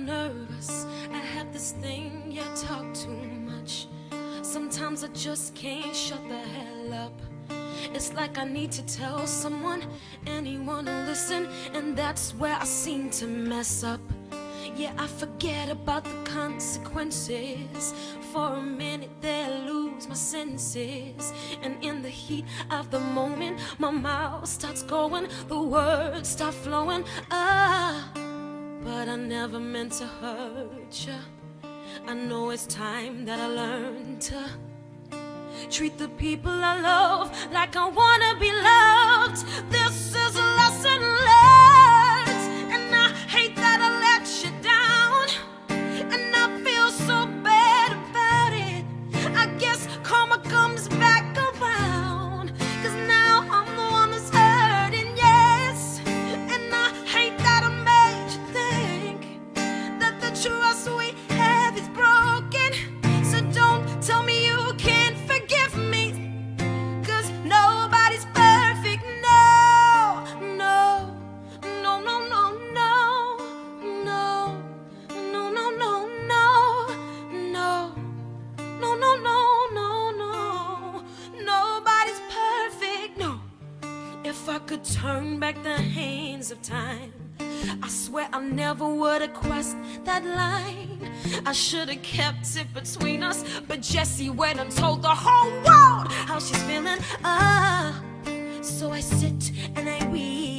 nervous. I have this thing, yeah, talk too much. Sometimes I just can't shut the hell up. It's like I need to tell someone, anyone to listen, and that's where I seem to mess up. Yeah, I forget about the consequences. For a minute there, I lose my senses. And in the heat of the moment, my mouth starts going, the words start flowing. But I never meant to hurt you. I know it's time that I learn to treat the people I love like I wanna be loved. This is a lesson learned, and I hate that I let you down, and I feel so bad about it. I guess karma comes back around, 'cause now I'm the one that's hurting, yes. And I hate that I made you think that the trust we have is broken. So don't tell me you can't forgive me, 'cause nobody's perfect. No, no, no, no, no, no, no, no, no, no, no, no, no, no, no, no, no. Nobody's perfect, no. If I could turn back the hands of time, I swear I never would have crossed that line. I should have kept it between us, but Jessie went and told the whole world how she's feeling. So I sit and I weep